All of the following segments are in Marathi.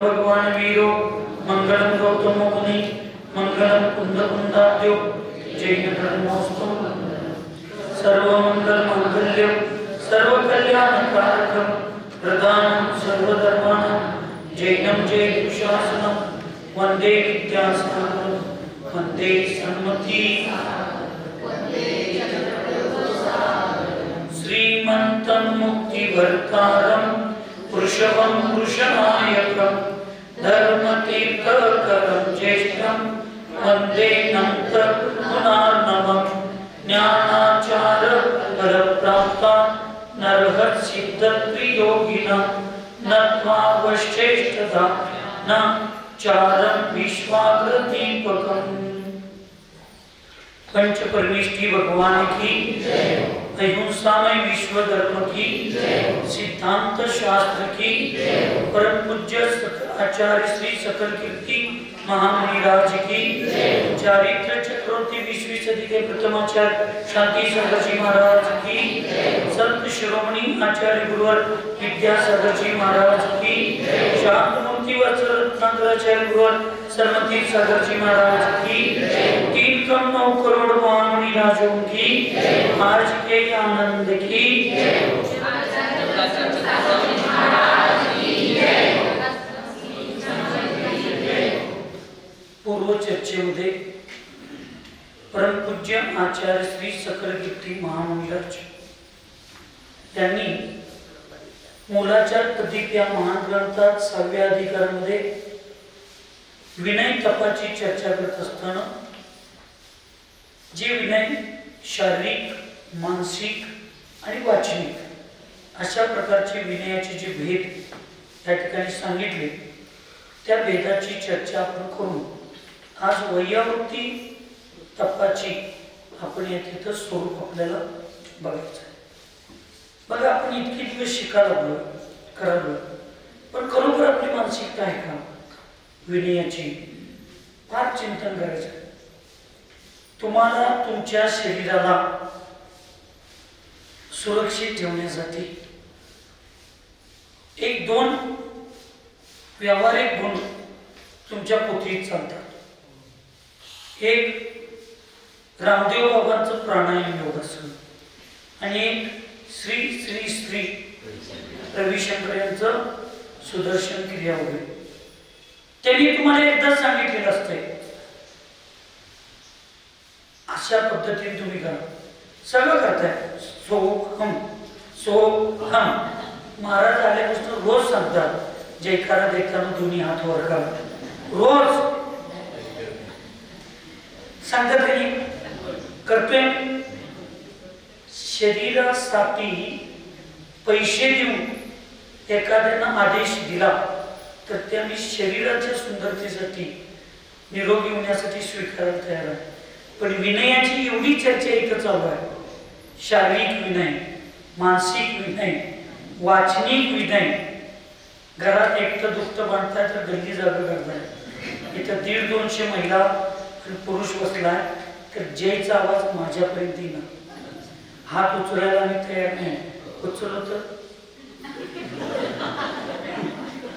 भगवान वीरो मंगलम गौतम मुनि मंगलम कुंद कुंदाद्यो जैन धर्मोस्तु सर्वमंगल मांगल्यम सर्वकल्याणकारकम प्रधानं सर्वधर्माणां जैनं जयदुशासनं वंदे विद्यासागरं वंदे सन्मति श्रीमन्तं मुक्तिवर्तारं पुरुषवं पुरुषनायकं धर्मतीर्थकरं ज्येष्ठं वन्दे नन्तपुनार्णवं ज्ञानाचार परप्राप्ता नरहर्षिद्धत्रियोगिना नत्वावश्चेष्टदा न चारं विश्वाग्रदीपकम्। पंच परमेष्ठी भगवान की अहिंसामय विश्व धर्म की सिद्धांत शास्त्र की परम पूज्य आचार्य श्री सकल कीर्ति महामुनि राज की चारित्र चक्रवर्ती 20वीं सदी के प्रथम आचार्य शांति सागर जी महाराज की संत शिरोमणि आचार्य गुरुवर विद्यासागर जी महाराज की शांत मूर्ति वत्सल रत्नाकराचार्य गुरुवर सरमती सागर जी महाराज की 3 करोड़ महामुनि राजों की आज के आनंद की पूर्व चर्चेमध्ये परम पूज्य आचार्य श्री सकल कीर्ती महामुनि राज त्यांनी मूलाच्या प्रदीप या महान ग्रंथात 6व्या अधिकारामध्ये विनय तपाची चर्चा करत असताना जे विनय शारीरिक मानसिक आणि वाचनिक अशा प्रकारचे विनयाचे जे भेद या ठिकाणी सांगितले त्या भेदाची चर्चा आपण करू। आज वैयावृत्ती तपाची आपण यात स्वरूप आपल्याला बघायचं आहे। बघा आपण इतके दिवस शिकायला लागलो करायला पण खरोखर आपली मानसिकता आहे का विनयाची फार चिंतन करायचं। तुम्हाला तुमच्या शरीराला सुरक्षित ठेवण्यासाठी 1-2 व्यावहारिक गुण तुमच्या पोथीत चालतात। एक रामदेव बाबांचं प्राणायाम योगासन आणि एक श्री श्री श्री रविशंकर यांचं सुदर्शन क्रिया वगैरे त्यांनी तुम्हाला एकदा सांगितलेलं असतंय अशा पद्धतीने तुम्ही करा। सगळं करताय सोहम महाराज आल्यापासून रोज सांगतात जयकारा देताना दोन्ही हात वर करा रोज सांगतात त्यांनी करतोय। शरीरासाठी पैसे देऊन एखाद्यानं आदेश दिला तर त्यांनी शरीराच्या सुंदरतेसाठी निरोगी होण्यासाठी स्वीकारायला तयार आहे। पण विनयाची एवढी चर्चा इथं चालू आहे। शारीरिक विनय मानसिक विनय वाचनिक विनय घरात एकटं दुखतं बांधताय तर गल्ली जागा करताय इथं 150-200 महिला आणि पुरुष बसलाय तर जयचा आवाज माझ्यापर्यंत येईना हात उचलायला मी तयार नाही उचललो तर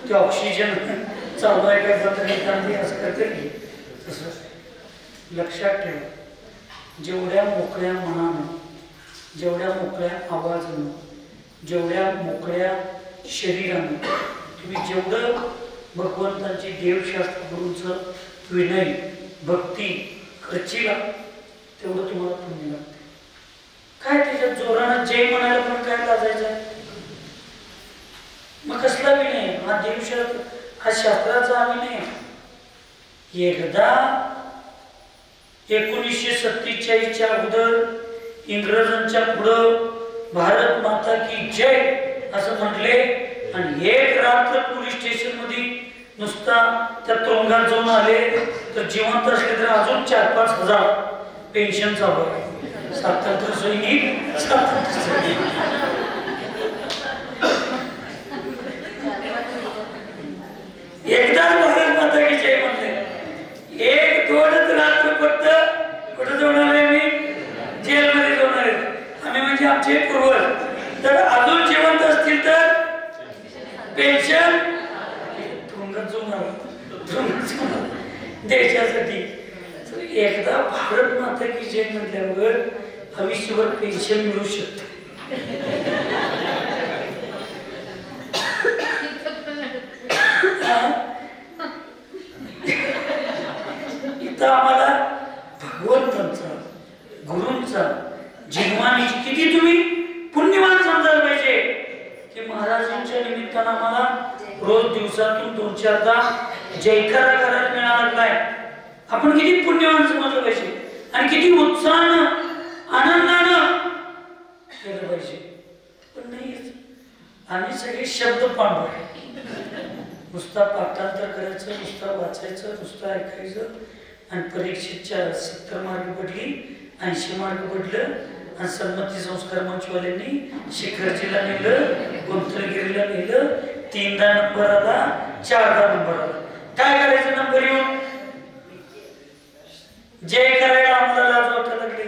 ते ऑक्सिजन चालू आहे काय बंद असं करते तसं लक्षात ठेवा। जेवढ्या मोकळ्या मनानं जेवढ्या मोकळ्या आवाजानं जेवढ्या मोकळ्या शरीरानं तुम्ही जेवढं भगवंतांची देवशास्त्र गुरूंचं विनय भक्ती करशीला तेवढं तुम्हाला पुण्य लागते। काय त्याच्यात जोरानं जय म्हणायला पण काय लाजायचं आहे मग कसला विनय हा देवशास्त्र हा शास्त्राचा विनय। एकदा 1947च्या अगोदर इंग्रजांच्या पुढं भारत माता की जय असं म्हटले आणि एक रात्र पोलीस स्टेशन मध्ये नुसता त्या तुरुंगात जाऊन आले तर जिवंत असले तर अजून 4-5 हजार पेन्शन चालू आहे। स्वातंत्र्य सैनिक एकदा भारत माता की जय म्हणले 1-2 रात्र फक्त कुठे जाऊन आले मी जेलमध्ये जाऊन आले आम्ही म्हणजे आमचे पूर्वज तर अजून जिवंत असतील तर पेन्शन तुरुंगात देशासाठी. एकदा भारत माता की जय म्हटल्यावर आयुष्यभर पेन्शन मिळू शकते. इथं आम्हाला भगवंतांचा गुरूंचा जिनवानीची किती तुम्ही पुण्यवान समजायला पाहिजे की महाराजांच्या निमित्तानं आम्हाला रोज दिवसातून 2-4दा जयकारा करायला मिळाला लागलाय. आपण किती पुण्यवान समजलं पाहिजे आणि किती उत्साहानं आनंदानं केलं पाहिजे. पण नाही, आम्ही सगळे शब्द पांढरे, नुसता पाठांतर करायचं, नुसता वाचायचं, नुसतं ऐकायचं आणि परीक्षेच्या 70 मार्क पडली, 80 मार्क पडलं आणि सन्मती संस्कार मंचवाल्यांनी शिखरजीला नेलं, गुंतलगिरीला नेलं, 3दा नंबर आला, 4दा नंबर आला. काय करायचं नंबर येऊन? जय करायला आम्हाला लाज वाटायला लागले,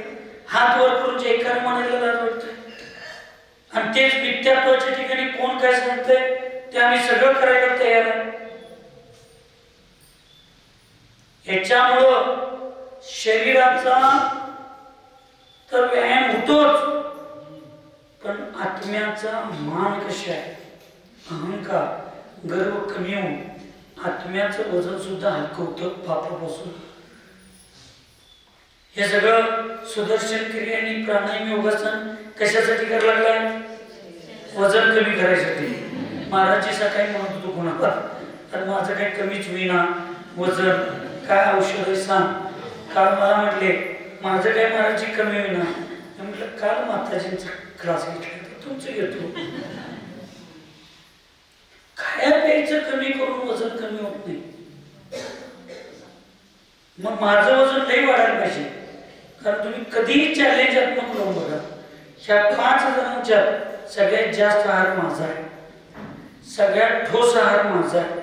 हात वर करून जयकार म्हणायला लाज वाटतंय. आणि तेच विद्यात्वाच्या ठिकाणी कोण काय सांगतंय ते आम्ही सगळं करायला तयार आहे. ह्याच्यामुळं शरीराचा तर व्यायाम होतोच, पण आत्म्याचा मान कशा आहे, अहंकार गर्व कमी होऊन आत्म्याचं वजन सुद्धा हलकं होतं पापापासून. हे सगळं सुदर्शन क्रिया आणि प्राणायाम योगासन कशासाठी करायला लागलाय? वजन कमी करायसाठी. महाराजजी सकाळी म्हणत होतो कोणाला, तर माझं काही कमीच होईना वजन, काय औषध आहे सांग. काल मला म्हटले माझं काय महाराजजी कमी होईना. म्हटलं काल माताजींचा क्लास घेतला तर तुमचं घेतो. खाया प्यायचं कमी करून वजन कमी होत नाही. मग माझं वजन लई वाढायला पाहिजे. कारण तुम्ही कधीही चॅलेंजात्मक करून बघा, ह्या 5 जणांच्यात सगळ्यात जास्त आहार माझा आहे, सगळ्यात ठोस आहार माझा आहे.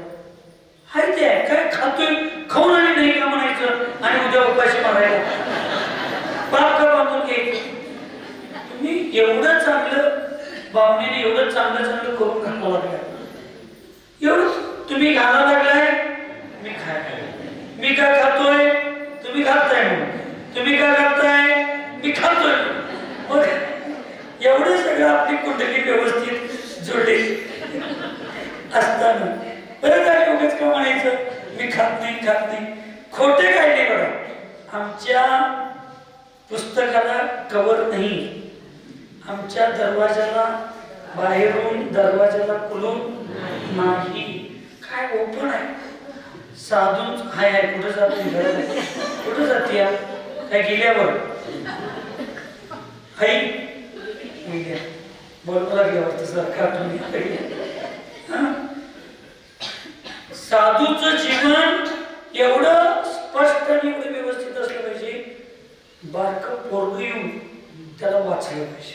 हाय ते काय खातोय, खाऊन आणि नाही का म्हणायचं आणि उद्या उपाशी मारायला बाप का बांधून घ्यायचं. तुम्ही एवढं चांगलं भावनेने एवढं चांगलं चांगलं करून घालावं लागलाय, एवढं तुम्ही घालावं लागलाय. मी खाय, मी काय खातोय, तुम्ही खाताय म्हणून, तुम्ही काय करताय, मी खातोय. मग एवढं सगळं आपली कुंडली व्यवस्थित जोडली असताना बरं काय उगाच का म्हणायचं मी खात नाही खात नाही. खोटे काय नाही बघा. आमच्या पुस्तकाला कवर नाही, आमच्या दरवाजाला बाहेरून दरवाजाला कुलूप नाही, काय ओपन आहे. साधून हाय हाय कुठं जाते, कुठं जाते, काय गेल्यावर हाय बोलला गेल्यावर सरकार. साधूचं जीवन एवढं स्पष्ट आणि एवढं व्यवस्थित असलं पाहिजे, बारकं पोरगं येऊन त्याला वाचलं पाहिजे,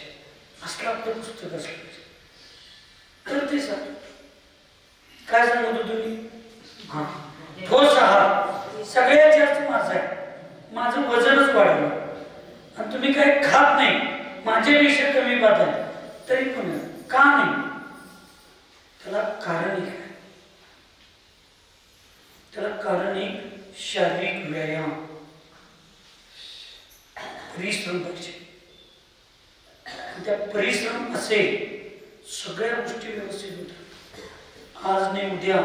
असलं आपलं पुस्तक असलं पाहिजे. तर ते सांग काय सांगतो तुम्ही, हा ठोस आहार सगळ्यात जास्त माझं आहे, माझं वजनच वाढलं आणि तुम्ही काही खात नाही, माझ्यापेक्षा कमी बाद आहे तरी पण का नाही, त्याला कारण एक आहे. त्याला कारण एक शारीरिक व्यायाम, परिश्रम पाहिजे. त्या परिश्रम असेल सगळ्या गोष्टी व्यवस्थित होतात. आज नाही उद्या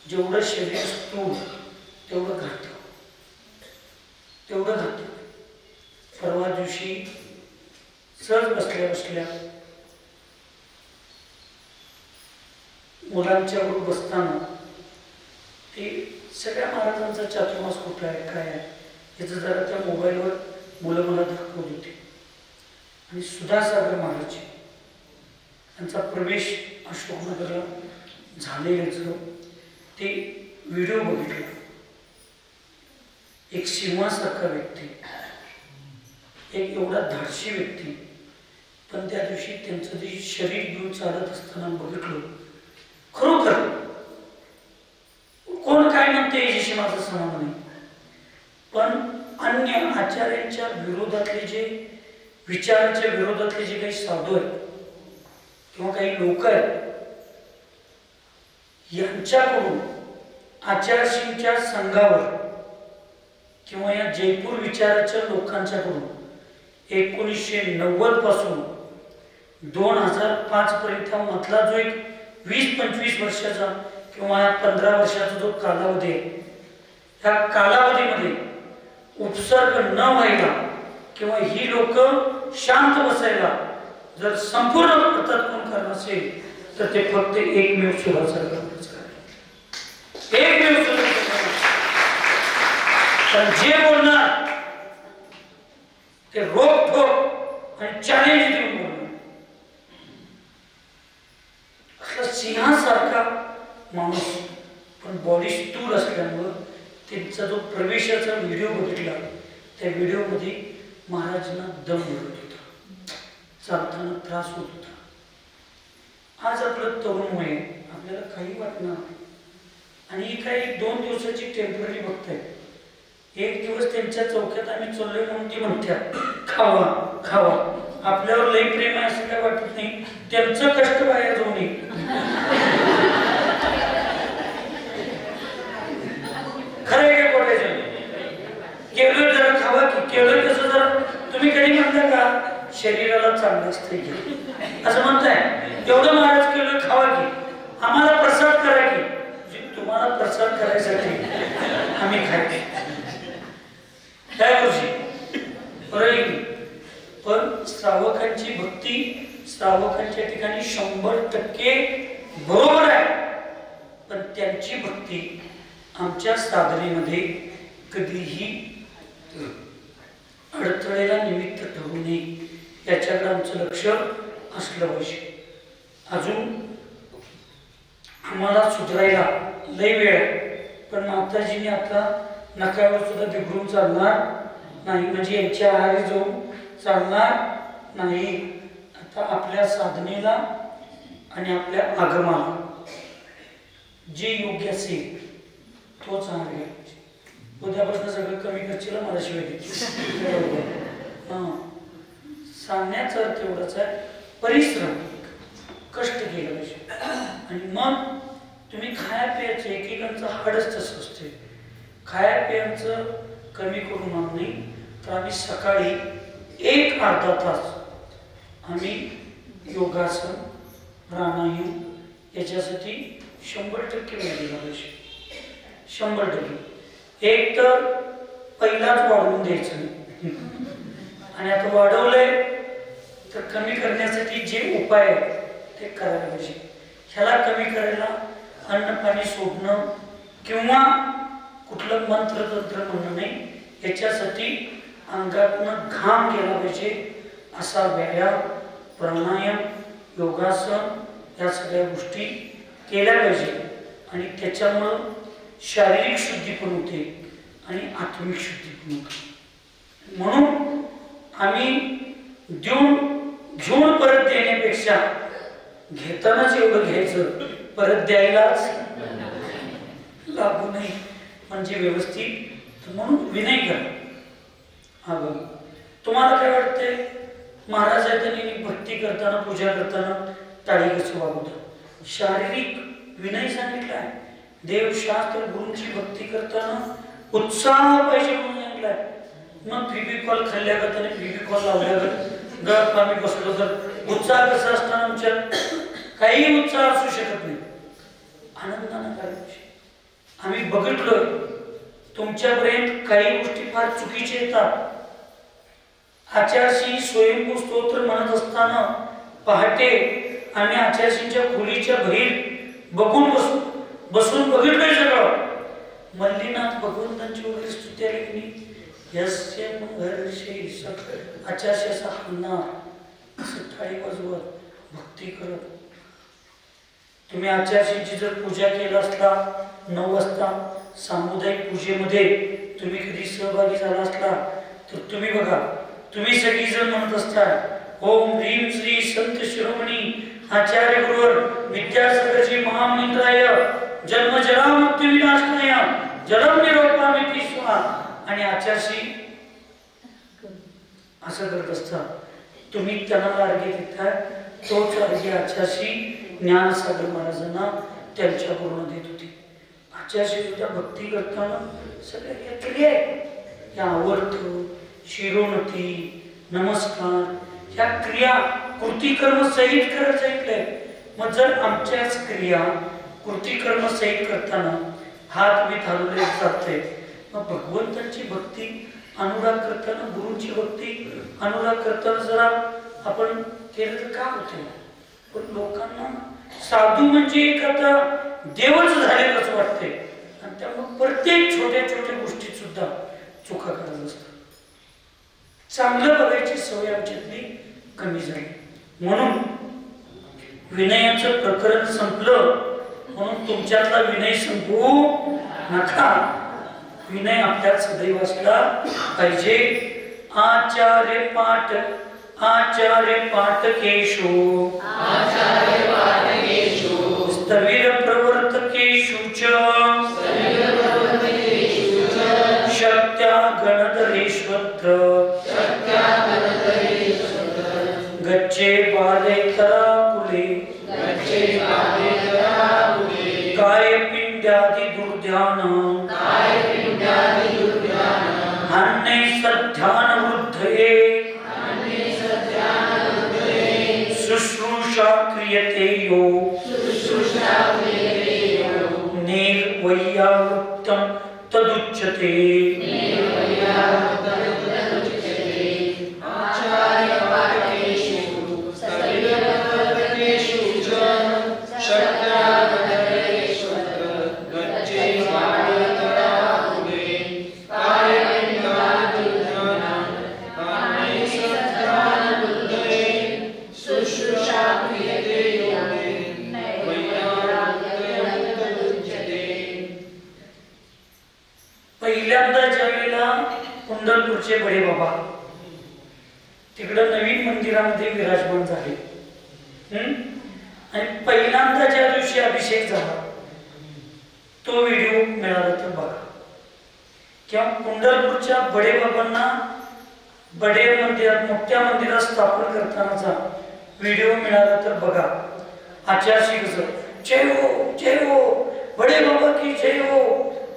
जेवढं शरीर स्थूल तेवढं घातक, तेवढं घातक. परवा दिवशी सहज बसल्या बसल्या मुलांच्या बरोबर बसताना ते सगळ्या महाराजांचा चातुर्मास कुठं आहे काय आहे याचं जरा त्या मोबाईलवर मुलं मला दाखवत होते. आणि सुधासागर महाराज यांचा प्रवेश अशोकनगरला झालेल्याचं ते व्हिडिओ बघितला. एक सिंहासारखा व्यक्ती, एक एवढा धाडशी व्यक्ती, पण त्या दिवशी त्यांचं जे शरीर घेऊन चालत असताना बघितलं, खरोखर कोण काय म्हणते याच्याशी माझं संबंध नाही, पण अन्य आचार्यांच्या विरोधातले जे विचारांच्या विरोधातले जे काही साधू आहेत किंवा काही लोक आहेत यांच्याकडून आचार्यशींच्या संघावर किंवा या जयपूर विचाराच्या लोकांच्याकडून 1990 पासून 2005 पर्यंत मधला जो एक 20-25 वर्षाचा किंवा 15 वर्षाचा जो कालावधी आहे, त्या कालावधीमध्ये उपसर्ग न व्हायला किंवा ही लोक शांत बसायला जर संपूर्ण अर्थात कोण कारण असेल तर ते फक्त एकमेव सुराचा एकमेव पण जे बोलणार ते रोखोक आणि चॅलेंज देऊन बोलणार. असला सिंहासारखा माणूस पण बॉडी स्थूल असल्यामुळं त्यांचा जो प्रवेशाचा व्हिडिओ बघितला त्या व्हिडिओमध्ये महाराजांना दम भरत होता, चालताना त्रास होत होता. आज आपलं तरुण वय आपल्याला काही वाटणार आणि ही काही 2 दिवसाची टेम्पररी बघताय. एक दिवस त्यांच्या चौक्यात आम्ही चाललोय म्हणून ती म्हणतात खावा खावा, आपल्यावर लई प्रेम आहे असं काय वाटत नाही, त्यांचं कष्ट बाहेर जाऊ नये. खरं काय बोलायचं, केवळ जरा खावा की केवळ कसं जरा तुम्ही कधी म्हणता का शरीराला चांगलं असते की असं म्हणताय, एवढं महाराज केवळ खावा की आम्हाला प्रसाद करा की तुम्हाला प्रसाद करायसाठी आम्ही खायचे त्या वर्षी पण श्रावकांची भक्ती श्रावकांच्या ठिकाणी 100% बरोबर आहे, पण त्यांची भक्ती आमच्या साधनेमध्ये कधीही अडथळेला निमित्त ठरू नये याच्याकडे आमचं लक्ष असलं पाहिजे. अजून आम्हाला सुधारायला लय वेळ आहे, पण माताजीने आता नकावर सुद्धा बिघडून चालणार नाही, म्हणजे यांच्या आहारी जाऊन चालणार नाही. आता आपल्या साधनेला आणि आपल्या आगमाला जे योग्य असेल तोच आहार घ्या. उद्यापासून सगळं कमी करशील मला शिवाय सांगण्याचा अर्थ एवढाच आहे, परिश्रम कष्ट केलं पाहिजे. आणि मग तुम्ही खाया प्यायचं, एकेकांचं हाडच तसं असते, खाया प्यायचं कमी करून आणू नये. तर आम्ही सकाळी 1-अर्धा तास आम्ही योगासन प्राणायाम याच्यासाठी 100% वेळ दिला पाहिजे. 100%. एक तर पहिलाच वाढवून द्यायचं नाही, आणि आता वाढवलंय तर कमी करण्यासाठी जे उपाय आहेत ते करायला पाहिजे. ह्याला कमी करायला अन्न पाणी सोडणं किंवा कुठलं मंत्र तंत्र म्हणणं नाही, याच्यासाठी अंगातनं घाम केला पाहिजे. असा व्यायाम प्राणायाम योगासन या सगळ्या गोष्टी केल्या पाहिजे. आणि त्याच्यामुळं शारीरिक शुद्धी पण होते आणि आत्मिक शुद्धी पण होते. म्हणून आम्ही देऊन घेऊन परत देण्यापेक्षा घेतानाच एवढं घ्यायचं, परत द्यायलाच लागू नये, म्हणजे व्यवस्थित. म्हणून विनय करा. हा बघ, तुम्हाला काय वाटतंय महाराज आहे त्यांनी भक्ती करताना पूजा करताना टाळी कसं वागवतात? शारीरिक विनय सांगितला आहे. देवशास्त्र गुरूंची भक्ती करताना उत्साह पाहिजे म्हणून सांगितलाय. मग फेविकॉल खाल्ल्या करताना फेविकॉल लावल्या गप आम्ही बसलो तर उत्साह कसा असताना आमच्या काही उत्साह असू शकत नाही. आनंदानं करायचे. आम्ही बघितलोय तुमच्यापर्यंत काही गोष्टी फार चुकीच्या येतात. आचार्यशी स्वयंभू स्तोत्र म्हणत असताना पहाटे आम्ही आचार्यशींच्या खोलीच्या बाहेर बघून बसून बघितलंय सगळं. मल्लीनाथ भगवंतांची वगैरे स्तुती आली की नाही, यस्य महर्षी सक आचार्य असा हलणार असं टाळी वाजवत भक्ती करत. तुम्ही आचार्यशींची जर पूजा केला असला 9 वाजता सामुदायिक पूजेमध्ये तुम्ही कधी सहभागी झाला असला तर तुम्ही बघा, तुम्ही सगळी जण म्हणत असता ओम ह्रीम श्री संत शिरोमणी आचार्य गुरुवर विद्यासागरजी महामंत्राय जन्म जरामुक्ती विनाशनाय जलम निरोपामिति स्वाहा. आणि आचार्यशी असं करत असतात. तुम्ही त्यांना अर्घ्य देताय, तोच अर्घ्य आचार्यशी ज्ञानसागर महाराजांना त्यांच्या गुरुंना देत होते. आजच्या सुद्धा भक्ती करताना सगळ्या या क्रिया आहेत, या आवर्त, शिरोनती, नमस्कार, ह्या क्रिया कृतिकर्म सहित करत सांगितलंय. मग जर आमच्याच क्रिया कृतिकर्म सहित करताना हात बीत हलवले जाते, मग भगवंताची भक्ती अनुराग करताना, गुरुची भक्ती अनुराग करताना जरा आपण केलं तर का होते. पण लोकांना साधू म्हणजे एक आता देवच झालेलं असं वाटतंय, आणि त्यामुळे प्रत्येक छोट्या छोट्या गोष्टीत सुद्धा चुका करत असतात. चांगलं बघायची सवय आमच्यातली कमी झाली. म्हणून विनयाचं प्रकरण संपलं, म्हणून तुमच्यातला विनय संपवू नका. विनय आपल्यात सदैव असला पाहिजे. आचार्य पाठ केशो स्थविर प्रवर्तकेषु च शक्त्या गणधरेश्वत्र गच्चे बालेतराकुले कायपिंडादि दुर्ध्यान अन्ये सध्यान वृद्धये शुश्रूषा क्रियते यो निर्वैयावृत्तं तदुच्यते. पहिल्यांदा ज्यावेळेला पंढरपूरचे बडे बाबा तिकडं नवीन मंदिरामध्ये विराजमान झाले, आणि पहिल्यांदा ज्या दिवशी अभिषेक झाला तो व्हिडिओ मिळाला तर बघा. किंवा पंढरपूरच्या बडे बाबांना बडे मंदिरात, मोठ्या मंदिरात स्थापन करतानाचा व्हिडिओ मिळाला तर बघा. आचार्य कसं जय हो जय हो बडे बाबा की जय हो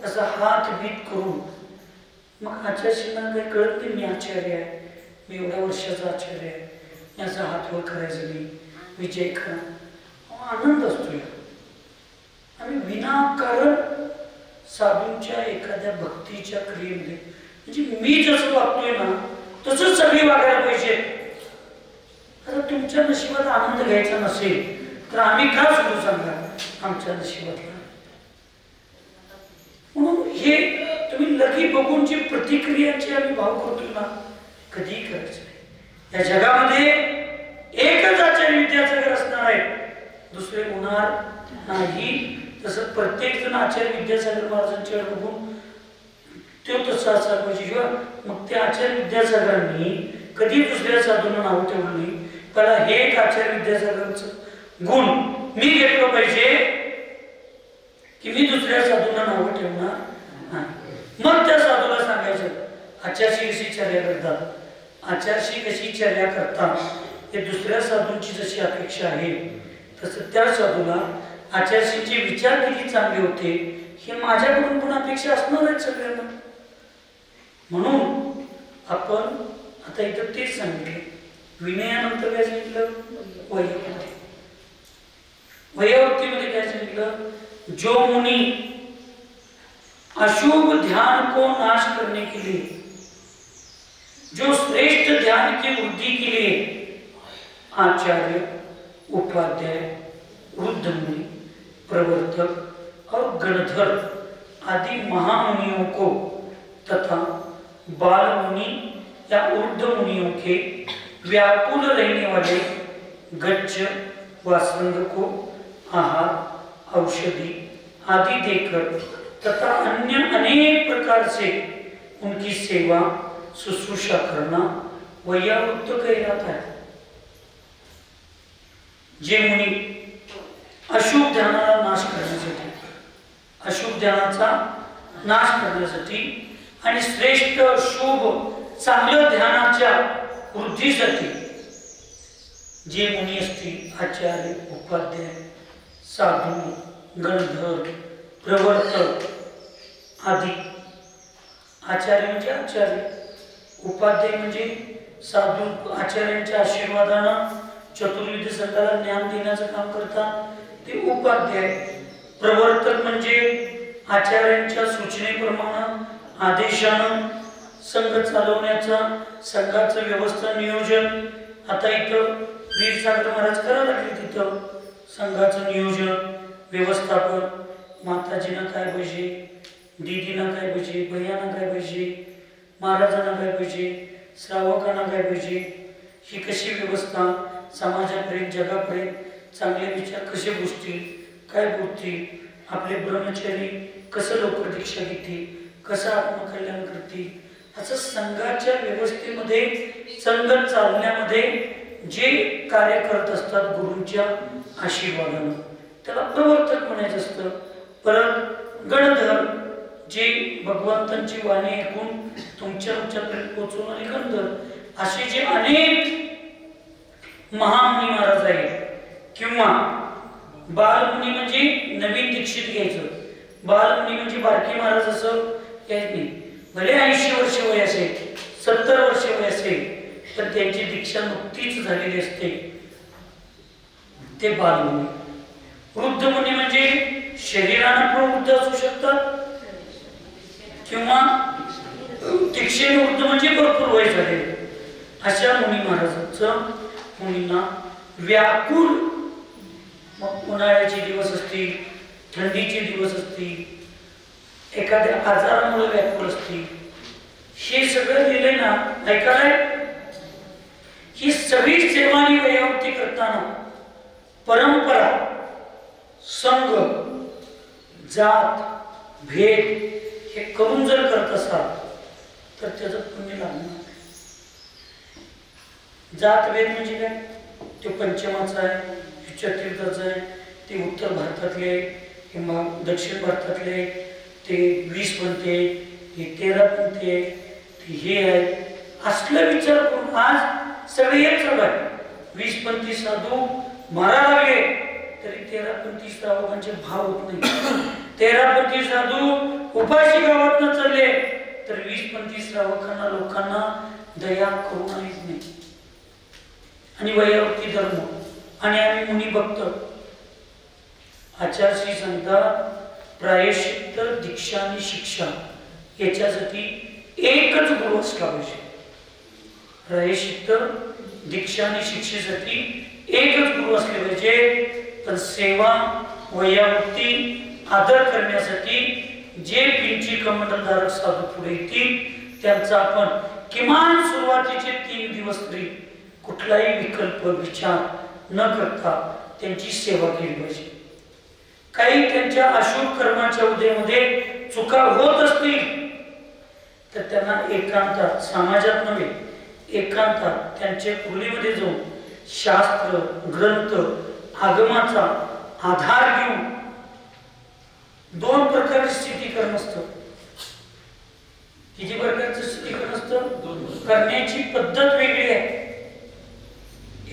असा हात बीत करून, मग आचार्यांना काही कळत नाही मी आचार्य आहे, मी एवढ्या वर्षाचा आचार्य आहे, मी असा हात वर करायचं नाही, विजय करा. आनंद असतो. आम्ही विनाकारण साधूंच्या एखाद्या भक्तीच्या क्रियेमध्ये, म्हणजे मी जसं वागतोय ना तसंच सगळी वागायला पाहिजे. आता तुमच्या नशिबात आनंद घ्यायचा नसेल तर आम्ही का सुरू सांगा आमच्या नशिबातला. म्हणून हे तुम्ही लगी बघून जी प्रतिक्रियाची आम्ही भाव करतोय ना, कधीही करायचं नाही. या जगामध्ये एकच आचार्य विद्यासागर असणार आहे, दुसरे होणार नाही. तसं प्रत्येक जण आचार्य विद्यासागर महाराजांच्याकडे बघून तो तसा असा पाहिजे. मग त्या आचार्य विद्यासागरांनी कधी दुसऱ्या साधूंना नाव ठेवलं नाही. त्याला हे एक आचार्य विद्यासागरांचं गुण मी घेतलं पाहिजे की मी दुसऱ्या साधूंना नाव ठेवणार नाही. मग त्या साधूला सांगायचं आचार्य कशी चर्या करतात, आचार्य कशी चर्या करतात, हे दुसऱ्या साधूंची जशी अपेक्षा आहे तसं त्या साधूला आचार्यांचे विचार किती चांगले होते हे माझ्याकडून पण अपेक्षा असणार आहेत सगळ्यांना. म्हणून आपण आता इथं तेच सांगितलं. विनयानंतर काय सांगितलं? वैयावृत्ती. वैयावृत्तीमध्ये काय सांगितलं? जो मुनि अशुभ ध्यान को नाश करने के लिए, जो श्रेष्ठ ध्यान की वृद्धि के लिए आचार्य, उपाध्याय, वृद्ध मुनि, प्रवर्तक और गणधर आदि महामुनियों को तथा बाल मुनि या वृद्ध मुनियों के व्याकुल रहने वाले गच्छ वासंग को आहार, औषधि आदि देकर तथा अन्य अनेक प्रकार से उनकी सेवा शुश्रूषा करना वैयावृत्त कहलाता है. जे मुनी अशुभ ध्यानाला नाश करण्यासाठी, अशुभ ध्यानाचा नाश करण्यासाठी आणि श्रेष्ठ शुभ चांगल्या ध्यानाच्या वृद्धीसाठी जे मुनी असतील, आचार्य, उपाध्याय, साधू, गणधर प्रवर्तक, आदि. आचार्य म्हणजे आचार्य, उपाध्याय म्हणजे साधू आचार्यांच्या आशीर्वादानं चतुर्विध संघाला ज्ञान देण्याचं काम करतात ते उपाध्याय. प्रवर्तक म्हणजे आचार्यांच्या सूचनेप्रमाणे आदेशानं संघ चालवण्याचा, संघाचं व्यवस्था नियोजन. आता इथं वीर सागर महाराज करायला लागले, तिथं संघाचं नियोजन व्यवस्थापन. माताजींना काय पाहिजे, दीदींना काय पाहिजे, भैयांना काय पाहिजे, महाराजांना काय पाहिजे, श्रावकांना काय पाहिजे, ही कशी व्यवस्था, समाजापर्यंत जगापर्यंत चांगले विचार कसे गोष्टी काय बोलतील, आपले ब्रह्मचारी कसं लवकर दीक्षा घेतील, कसं आत्मकल्याण करतील, असं संघाच्या व्यवस्थेमध्ये संघ चालण्यामध्ये जे कार्य करत असतात गुरूंच्या आशीर्वादानं त्याला प्रवर्तक म्हणायचं असतं. परत गणधर, जे भगवंतांची वाणी ऐकून तुमच्यापर्यंत पोहोचवणारे गणधर. असे जे अनेक महामुनी महाराज आहेत. किंवा बालमुनी म्हणजे नवीन दीक्षित घ्यायचं, बालमुनी म्हणजे बारके महाराज असं यायच नाही. भले 80 वर्ष वय असेल, 70 वर्ष वय असेल, तर त्यांची दीक्षा नुकतीच झालेली असते, ते बालमुनी. वृद्ध मुनी म्हणजे शरीरानं प्रवृद्ध असू शकतात किंवा दीक्षेने वृद्ध म्हणजे भरपूर वय झाले. अशा मुनी महाराजांचं मुनींना व्याकुळ, मग उन्हाळ्याचे दिवस असतील, थंडीचे दिवस असतील, एखाद्या आजारामुळे व्याकुळ असतील, हे सगळं लिहिले ना ऐकायला. ही सगळी सेवा आणि वैयावृत्ती करताना परंपरा, संघ, जात, भेद हे करून जर करत असाल तर त्याचं पुण्य लागणार. जात भेद म्हणजे काय, ते पंचमाचा आहे, हे चतुर्थाचा आहे, ते उत्तर भारतातले आहे, किंवा दक्षिण भारतातले आहे, ते 20 पंथी आहे, हे 13 पंथी आहे, ते हे आहे. असला विचार करून आज सगळे एक सगळं आहे. 20 पंथी साधू मारा लागले तरी 13 पंथी श्रावकांचे भाव होत नाही. 13 पंथी साधू उपाशी गावात न चालले तर 20 पंथी श्रावकांना लोकांना दया करून आणत नाही. आणि वैयावृत्ती धर्म आणि आम्ही मुनी भक्त. आचार्य सांगतात प्रायश्चित्त, दीक्षा आणि शिक्षा याच्यासाठी एकच गुरु असला पाहिजे. प्रायश्चित्त, दीक्षा आणि शिक्षेसाठी एकच गुरु असले पाहिजे. पण सेवा, वैयावृत्ती, आदर करण्यासाठी जे पिंची कमंडलधारक साधू पुढे येतील त्यांचा आपण किमान सुरुवातीचे 3 दिवस तरी कुठलाही विकल्प विचार न करता त्यांची सेवा केली पाहिजे. काही त्यांच्या अशुभ कर्माच्या उदयामध्ये चुका होत असतील तर त्यांना एकांतात, समाजात नव्हे एकांतात त्यांच्या कुलीमध्ये जाऊन शास्त्र, ग्रंथ, आगमाचा आधार घेऊन 2 प्रकारची स्थितीकरण असतं. किती प्रकारचं स्थितीकरण असतं? करण्याची पद्धत वेगळी आहे.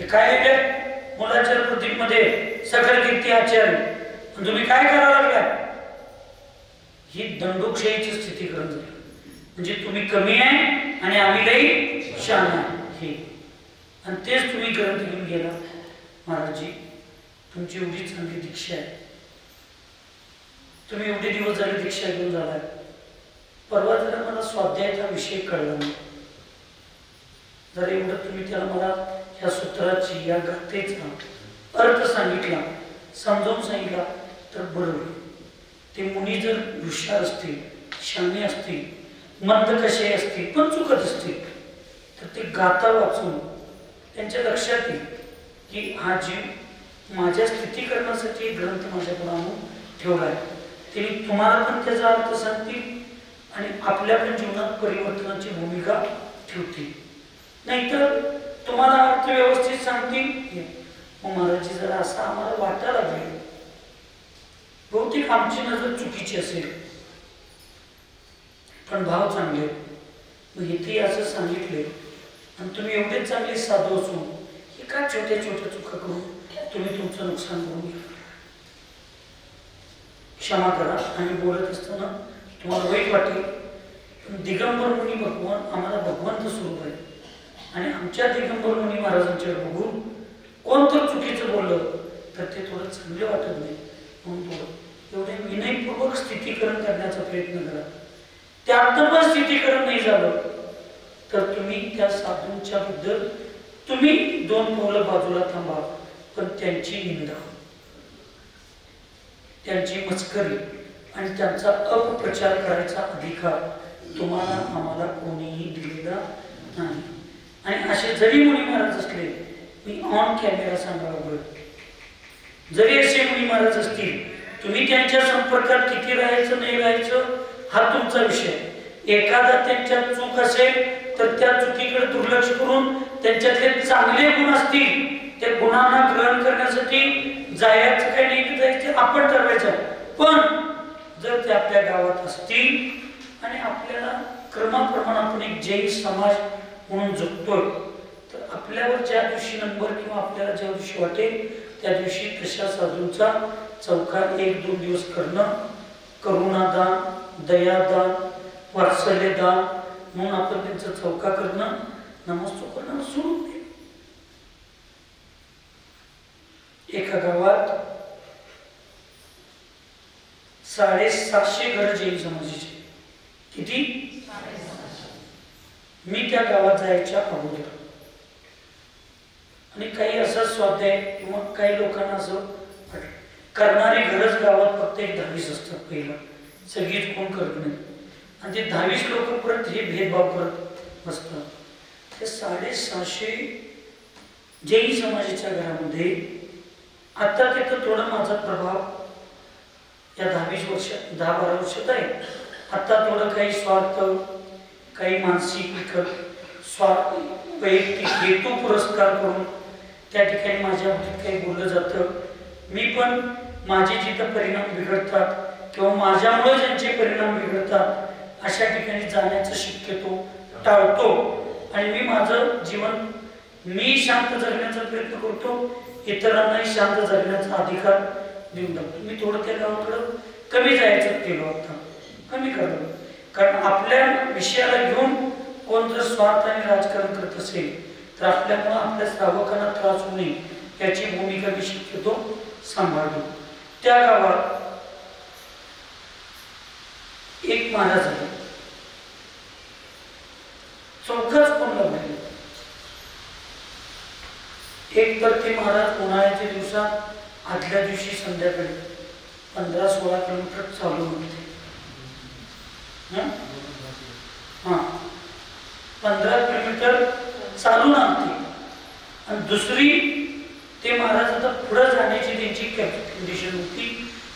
काय मुलाच्या प्रतीकमध्ये सकल कीर्ती आचार्य, तुम्ही काय करायला लागलाय? ही दंडोक्षाहीची स्थितीकरण झाली. म्हणजे तुम्ही कमी आहे आणि आम्ही लई शहाण आहे हे. आणि तेच तुम्ही ग्रंथ घेऊन गेला. महाराजजी तुमची एवढी चांगली दीक्षा आहे, तुम्ही एवढे दिवस झाले दीक्षा घेऊन झालाय, परवा जरा मला स्वाध्यायाचा विषय कळला नाही, जर एवढं तुम्ही त्याला मला ह्या सूत्राची, या गाथेचा अर्थ सांगितला, समजावून सांगितला तर बरोबर. ते मुनी जर हुशार असतील, शहाणे असतील, मंद कसे असतील, पण चुकत असतील तर ते गाथा वाचून त्यांच्या लक्षात येईल की हा जीव माझ्या स्थितीकरणासाठी ग्रंथ माझ्याकडे आणून ठेवलाय. ते तुम्हाला पण त्याचा अर्थ सांगतील आणि आपल्या पण जीवनात परिवर्तनाची भूमिका ठेवतील. नाहीतर तुम्हाला अर्थ व्यवस्थित सांगतील, मग महाराजी जरा असं आम्हाला वाटायला लागेल, बहुतेक आमची नजर चुकीची असेल, पण भाव चांगले, मग इथे असं सांगितले आणि तुम्ही एवढेच चांगले साधू असून हे का छोट्या छोट्या चुका करून तुम्ही तुमचं नुकसान करून घ्या. क्षमा करा, आम्ही बोलत असताना तुम्हाला वाईट वाटेल, पण दिगंबर मुनी भगवान आम्हाला भगवंत स्वरूप आहे आणि आमच्या दिगंबर मुनी महाराजांच्याकडे बघून कोण तर चुकीचं बोललं तर ते थोडं चांगलं वाटत नाही, म्हणून थोडं एवढे विनयपूर्वक स्थितीकरण करण्याचा प्रयत्न करा. त्यातनं पण स्थितीकरण नाही झालं तर तुम्ही त्या साधूंच्या बद्दल तुम्ही 2 पावलं बाजूला थांबा, पण त्यांची निंदा, त्यांची मस्करी आणि त्यांचा अपप्रचार करायचा अधिकार तुम्हाला आम्हाला कोणीही दिलेला नाही. आणि असे जरी मुनी महाराज असले, मी ऑन कॅमेरा सांगावं, जरी असे मुनी महाराज असतील, तुम्ही त्यांच्या संपर्कात किती राहायचं नाही राहायचं हा तुमचा विषय. एखादा त्यांच्यात चूक असेल तर त्या चुकीकडे दुर्लक्ष करून त्यांच्यातले चांगले गुण असतील त्या गुणांना ग्रहण करण्यासाठी जायचं काही नाही जायचं आपण ठरवायचं. पण जर ते आपल्या गावात असतील आणि आपल्याला क्रमाप्रमाणे आपण एक जैन समाज म्हणून जगतोय, तर आपल्यावर ज्या दिवशी नंबर किंवा आपल्याला ज्या दिवशी वाटेल त्या दिवशी तशा साधूंचा चौकार 1-2 दिवस करणं, करुणादान, दयादान, वात्सल्यदान म्हणून आपण त्यांचा चौका करणं, नमस्कार करणं सोडून दे. एका गावात 750 घर जैन समाजाचे. किती? 750. मी त्या गावात जायच्या अगोदर आणि काही असं स्वाध्याय किंवा काही लोकांना असं करणारे घरच गावात फक्त एक 10-20 असतात. पहिला सगळीच कोण करत नाही आणि ते 10-20 लोक परत हे भेदभाव करत बसतात. ते 750 जैन समाजाच्या घरामध्ये आता तिथं थोडा माझा प्रभाव या 10-12 वर्षात आहे. आता थोडं काही स्वार्थ, काही मानसिक स्वार्थ, वैयक्तिक हेतू पुरस्कार करून त्या ठिकाणी माझ्या बाबतीत काही बोललं जातं. मी पण माझे जिथं परिणाम बिघडतात किंवा माझ्यामुळे ज्यांचे परिणाम बिघडतात अशा ठिकाणी जाण्याचं शक्यतो टाळतो आणि मी माझं जीवन मी शांत जगण्याचा प्रयत्न करतो, इतरांनाही शांत जगण्याचा अधिकार देऊन टाकतो. मी थोडं त्या गावाकडं कमी जायचं केलं, आता कमी करतो, कारण आपल्या विषयाला घेऊन कोण जर स्वार्थ आणि राजकारण करत असेल तर आपल्यामुळे आपल्या श्रावकांना त्रास होऊ नये याची भूमिका मी शक्यतो सांभाळतो. त्या गावात एक महाराज आहे, चौकाच कोण लागले. एक तर ते महाराज उन्हाळ्याच्या दिवसात आदल्या दिवशी संध्याकाळी 15-16 किलोमीटर चालू होते. 15 किलोमीटर चालून आणते आणि दुसरी ते महाराज आता पुढे जाण्याची त्यांची कंडिशन होती.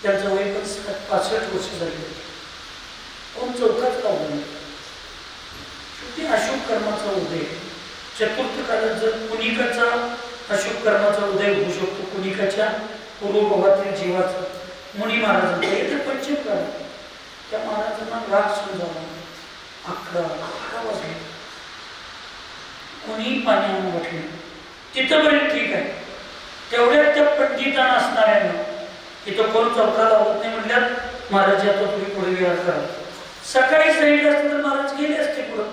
त्यांचं वय पण 65 वर्ष झाले. कोण चौकाच लावला नाही. शेवटी अशुभ कर्माचा उदय, चतुर्थ काळात जर कुणिकाचा अशुभ कर्माचा उदय होऊ शकतो, कुणिकाच्या पूर्वभावातील जीवाचा. मुनी महाराजांचा येथे पंचम काळ त्या महाराजांना राग समजावला. 11 वाजले, कोणी पाणी वाटले. तिथंपर्यंत ठीक आहे. तेवढ्यात त्या पंडितांना असणाऱ्यांना तिथं कोण चौका लावत नाही म्हणल्यात महाराज आता तुम्ही पुढे विहार करा. सकाळी सांगितलं असतं तर महाराज गेले असते पुढं.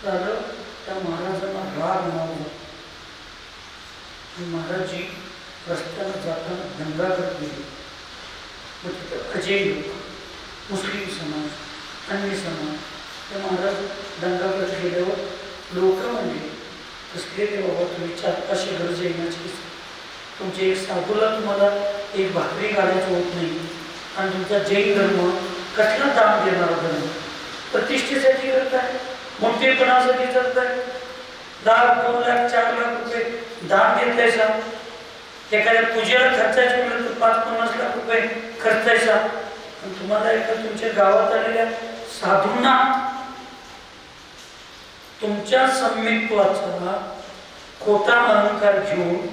झालं त्या महाराजांना राग मिळाला. महाराजजी रस्त्यानं जाताना दंगा करत गेले. मग तिथं अजय लोक, मुस्लिम समाज, अन्य समाज, त्या महाराज दंगा करत गेल्यावर लोक म्हणजे कसले रे बाबा तुम्ही 400 घर जैनाची, तुमचे एक साधूला तुम्हाला एक भाकरी घालायचं होत नाही आणि तुमचा जैन धर्म कसला दान देणारा धर्म, प्रतिष्ठेसाठी करत आहे, मोठेपणासाठी करत आहे. 10, 2 लाख, 4 लाख रुपये दान देत आहे सा. एखाद्या पूजेला खर्चायचं म्हटलं तर 5-50 लाख रुपये खर्चायचा. आणि तुम्हाला एका तुमच्या गावात आलेल्या साधूंना तुमच्या सम्यक्त्वाचा खोटा अहंकार घेऊन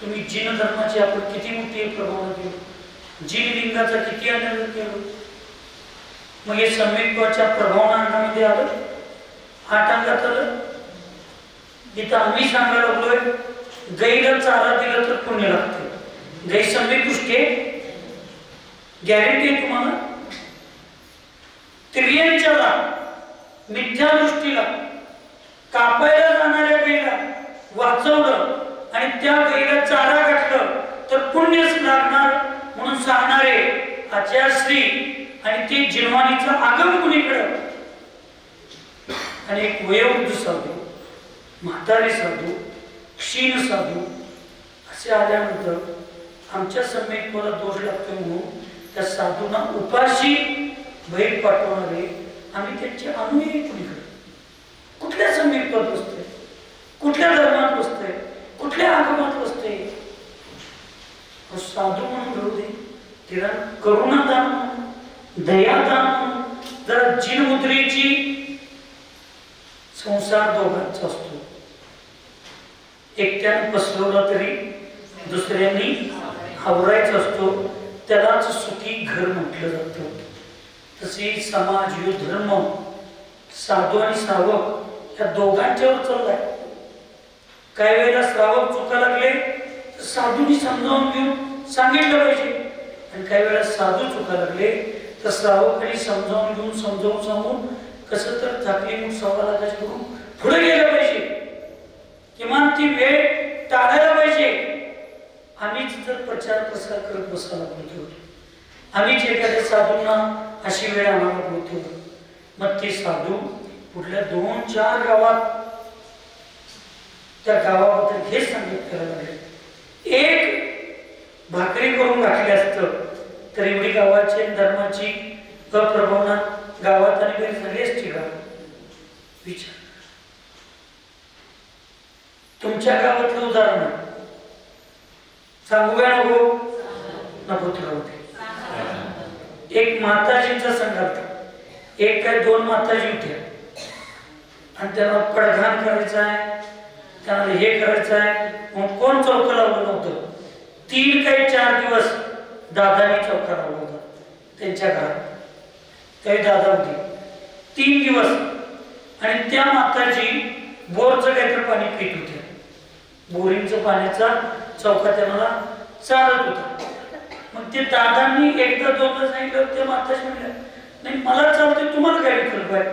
तुम्ही जीन धर्माची आपण किती मोठी प्रभाव केली, जीन लिंगाचा किती आनंद केला. मग हे सम्यक्त्वाच्या प्रभावनामध्ये आलं, 8 अंगात आलं. इथं आम्ही सांगायला लागलोय गाईला चारा दिला तर पुण्य लागते. गाई सम्यक दृष्टी गॅरंटी आहे तुम्हाला? त्रियांच्याला, मिथ्या दृष्टीला, कापायला जाणाऱ्या गाईला वाचवलं आणि त्या गाईला चारा घातलं तर पुण्यच लागणार म्हणून सांगणारे आचार्यश्री आणि ते जिनवानीचा आगम कुणीकडं. आणि एक वयोवृद्ध साधू, म्हातारे साधू, क्षीण साधू असे आल्यानंतर आमच्या समेत मला दोष लागतो म्हणून त्या साधूंना उपाशी बाहेर पाठवणारे आम्ही त्यांचे अनुयायी कुणीकडे. कुठल्या समीपात बसतोय, कुठल्या धर्मात बसतोय, कुठल्या आगमात बसतोय. साधू म्हणून घडू दे, तिला करुणादान म्हणून, दयादान म्हणून, जरा जिनमुद्रेची. संसार दोघांचा असतो, एकट्याने पसरवला तरी दुसऱ्यांनी आवरायचा असतो, त्यालाच सुखी घर म्हटलं जातं. तसे समाज, यो धर्म, साधू आणि श्रावक या दोघांच्यावर चाललाय. काही वेळेला श्रावक चुका लागले तर साधूंनी समजावून घेऊन सांगितलं पाहिजे, आणि काही वेळेला साधू चुका लागले तर श्रावकांनी समजावून घेऊन समजावून सांगून कसं तर थाकली म्हणून 1.25 लाखाची करून पुढे गेलं पाहिजे. किमान ती वेळ टाळायला पाहिजे. आम्हीच जर प्रचार प्रसार करत बसायला बोलतो, आम्हीच एखाद्या साधूंना अशी वेळ आम्हाला बोलतो, मग ते साधू पुढल्या 2-4 गावात त्या गावाबद्दल हे सांगित करायला लागले. एक भाकरी करून घातली असतं तर एवढी गावाची धर्माची अप्रभावना गावात आणि घरी झाली असती का? विचार. तुमच्या गावातलं उदाहरण सांगू काय नको? नको तुला होते. एक माताजींचा संघात एक काय 2 माताजी होत्या आणि त्यांना पडघाण करायचं आहे, त्यांना हे करायचं आहे. मग कोण चौका लावलं नव्हतं. 3 काही 4 दिवस दादानी चौका लावला होता त्यांच्या घरात. काही दादा होते 3 दिवस. आणि त्या माताजी बोरचं काहीतरी पाणी पित होत्या. बोरिंगचं पाण्याचा चौका त्यांना चालत होता. मग ते दादांनी एकदा 2दा सांगितलं. त्या माताजी म्हणल्या नाही मला चालते, तुम्हाला काय विकल्प आहे?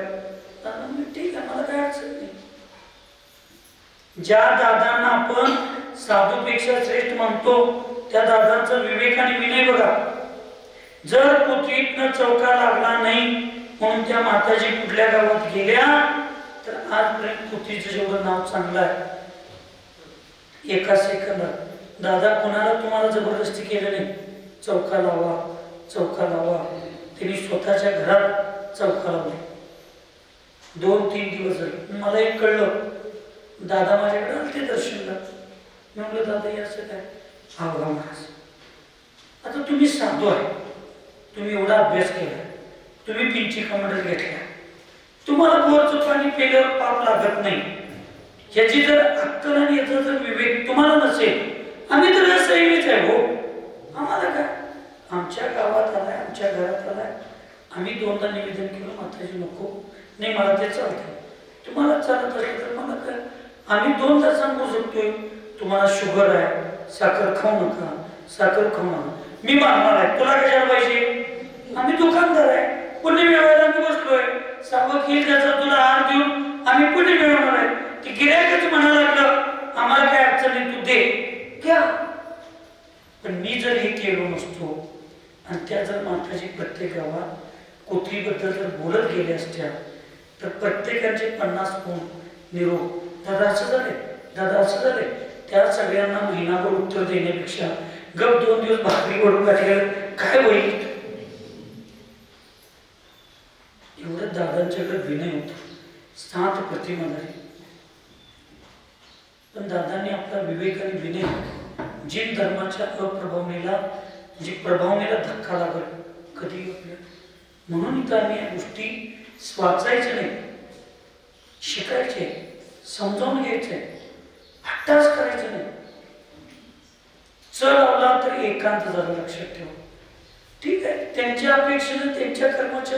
दादा म्हणजे ठीक आहे, मला काय अडचण नाही. ज्या दादांना आपण साधूपेक्षा श्रेष्ठ मानतो त्या दादांचा विवेक आणि विनय बघा. जर पृथ्वीतनं चौका लागला नाही म्हणून त्या माताजी कुठल्या गावात गेल्या तर आजपर्यंत पृथ्वीचं जेवढं नाव चांगलं आहे. एका सेकंदात दादा कोणाला तुम्हाला जबरदस्ती केलं नाही. चौका लावा, चौका लावा. त्यांनी स्वतःच्या घरात चौका लावला. 2-3 दिवस झाले. मला एक कळलं, दादा माझ्याकडे आले ते दर्शनला. मी म्हटलं दादा हे असं काय? हा बघा महाराज, आता तुम्ही साधू आहे, तुम्ही एवढा अभ्यास केला, तुम्ही पिंची कमंडल घेतल्या, तुम्हाला बोरचं पाणी पिल्यावर पाप लागत नाही. याची जर अक्कल आणि याचा जर विवेक तुम्हाला नसेल, आम्ही तर असंच आहे हो. आम्हाला काय, आमच्या गावात आलाय, आमच्या घरात आलाय, आम्ही 2दा निवेदन केलं माताजी नको नाही मला ते चालतं. तुम्हाला चालत असेल तर मला काय, आम्ही 2दा सांगू शकतोय तुम्हाला शुगर आहे, साखर खाऊ नका, साखर खाऊ नका. मी मागणार आहे, तुला कशाला पाहिजे? आम्ही दुकानदार आहे, पुण्य मिळवायला आम्ही बसलोय. सावक येईल त्याचा तुला हार देऊन आम्ही पुण्य मिळवणार आहे. ते गिऱ्हाईकच म्हणायला लागलं आम्हाला काय अडचण नाही, तू दे घ्या. पण मी जर हे केलो नसतो आणि त्या जर माताजी प्रत्येक गावात कोथळीबद्दल जर बोलत गेल्या असत्या तर प्रत्येकाचे 50 फोन निरोप, दादा असं झाले, दादा असं झाले. त्या सगळ्यांना महिनाभर उत्तर देण्यापेक्षा गप 2 दिवस भाकरी वडून घातल्यावर काय होईल? एवढं दादांच्याकडे विनय होता, शांत प्रतिमा झाली. पण दादांनी आपला विवेक आणि विनय जिन धर्माच्या अप्रभावनेला, जी प्रभावनेला धक्का लागल कधी आपल्या. म्हणून इथं आम्ही या गोष्टी वाचायच्या नाही, शिकायचे, समजावून घ्यायचे, हट्टाच करायचे नाही. चढ आला तर एकांत झालं, लक्षात ठेवा. ठीक आहे, त्यांच्या अपेक्षेने, त्यांच्या कर्माच्या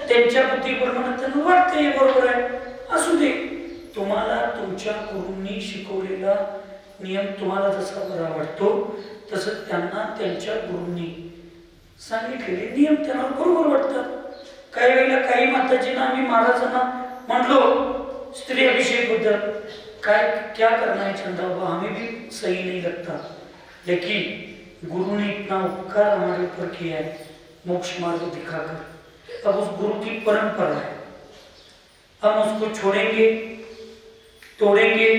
त्यांच्या बुद्धीप्रमाणे त्यांना वाटते बरोबर आहे, असू दे. तुम्हाला तुमच्या गुरूंनी शिकवलेला नियम तुम्हाला जसा बरा वाटतो तसं त्यांना त्यांच्या गुरूंनी सांगितलेले नियम त्यांना बरोबर वाटतात. काही वेळेला काही माताजींना आम्ही महाराजांना म्हणलो स्त्री अभिषेक बद्दल, काय क्या करना है चंदा बाबा, हमें भी सही नहीं लगता, लेकिन गुरु ने इतना उपकार हमारे ऊपर किया है मोक्ष मार्ग दिखाकर, अब उस गुरु की परंपरा है, हम उसको छोड़ेंगे तोड़ेंगे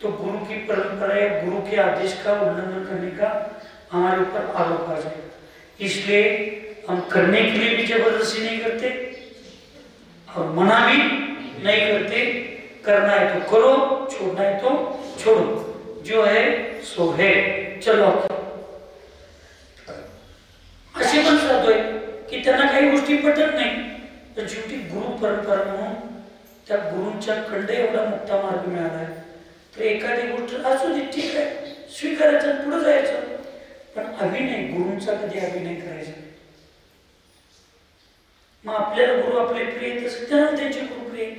तो गुरु की परंपरा या गुरु के आदेश का उल्लंघन करने का हमारे ऊपर आरोप आ जाएगा। इसलिए हम करने के लिए भी जबरदस्ती नहीं करते और मना भी नहीं करते। करना है तो करो, छोड़ना है तो छोड़ो, जो है सो है, चलो। असे पण साधू आहे की त्यांना काही गोष्टी पटत नाही, पण शेवटी गुरु परंपरा म्हणून त्या गुरूंच्या कडे एवढा मोठा मार्ग मिळाला आहे, तर एखादी गोष्ट असू दे, ठीक आहे, स्वीकारायचं, पुढे जायचं, पण अभिनय गुरूंचा कधी अभिनय करायचा. मग आपल्याला गुरु आपले प्रिय तसं त्यांना त्यांचे गुरु प्रिय,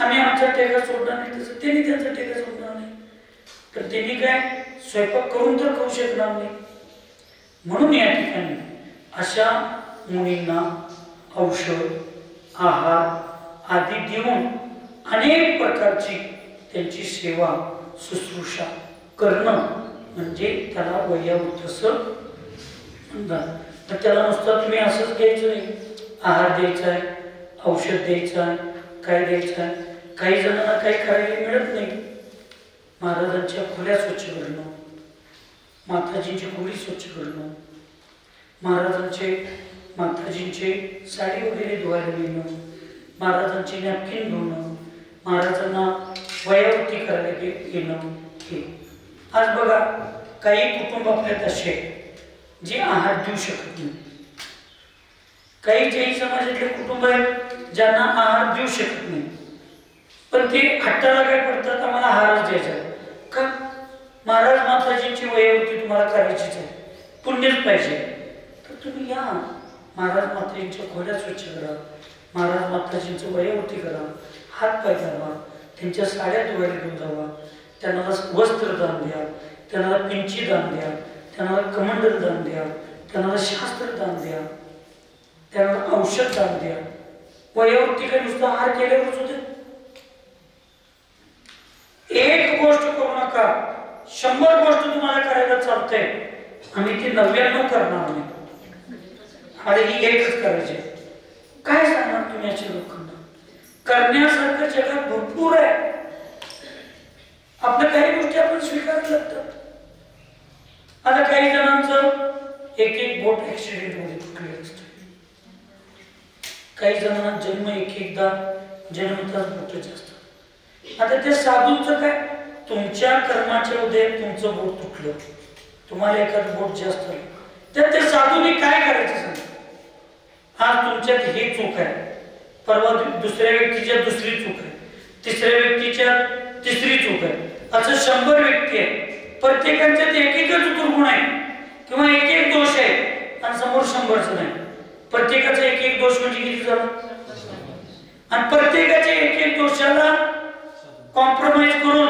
आम्ही आमचा टेका सोडणार नाही तसं त्यांनी त्यांचा टेका सोडणार नाही, तर त्यांनी काय स्वयंपाक करून तर खाऊ शकणार नाही. म्हणून या ठिकाणी अशा मुलींना औषध, आहार आदी देऊन अनेक प्रकारची त्यांची सेवा शुश्रूषा करणं म्हणजे त्याला वैयावृत्तसं म्हणतात. त्याला नुसतं तुम्ही असंच घ्यायचं नाही, आहार द्यायचा आहे, औषध द्यायचं आहे, काय द्यायचं आहे. काही जणांना काही करायला मिळत नाही. महाराजांच्या खोल्या स्वच्छ करणं, माताजींची खोली स्वच्छ करणं, माताजींचे साडी वगैरे धुवायला नेणं, महाराजांचे नॅपकिन धुणं, महाराजांना वयावृत्ती करायला येणं. हे आज बघा काही कुटुंब आपल्यात असे जे आहार देऊ शकत नाही. काही जैन समाजातले कुटुंब आहेत ज्यांना आहार देऊ शकत नाही, पण ते हट्टाला काय पडतात, आम्हाला आहारच द्यायचा आहे. का? महाराज माताजींची वयावृत्ती तुम्हाला करायचीच आहे, पुण्यच पाहिजे, तर तुम्ही या महाराज माताजींच्या खोल्या स्वच्छ करा, महाराज माताजींचं वयावृत्ती करा, हात पाय धुवा, त्यांच्या साड्या धुवायला घेऊन जावा, त्यांना वस्त्र दान द्या, त्यांना पिंची दान द्या, त्यांना कमंडल दान द्या, त्यांना शास्त्र दान द्या, त्यांना औषध दान द्या. वयावृत्ती काय नुसतं आहार केल्यावरच होते. एक गोष्ट करू नका, 100 गोष्ट तुम्हाला करायला चालतंय, आम्ही ती 99 करणार नाही, आणि ही एकच करायची. काय सांगणार तुम्ही अशा लोकांना? करण्यासारखं जगात भरपूर आहे. आपल्या काही गोष्टी आपण स्वीकारायला लागतात. आता काही जणांचं एक बोट ऍक्सिडेंट मध्ये तुटलेलं असतं, काही जणांना जन्म एकदा जन्मताच बोटच असतं. आता त्या साधूंचं काय, तुमच्या कर्माच्या उदयात तुमचं बोट तुटलं, तुम्हाला एखादं बोट जास्त आलं, तर त्या साधूने काय करायचं सांगा? आज तुमच्यात हे चूक आहे, परवा दुसऱ्या व्यक्तीच्या दुसरी चूक आहे, तिसऱ्या व्यक्तीच्या तिसरी चूक आहे, असं 100 व्यक्ती आहे, प्रत्येकाच्यात एक-एकच दुर्गुण आहे किंवा एक-एक दोष आहे, आणि समोर 100च नाही. प्रत्येकाचा एक-एक दोष म्हणजे किती झाला? आणि प्रत्येकाच्या एक-एक दोषाला कॉम्प्रोमाइज करून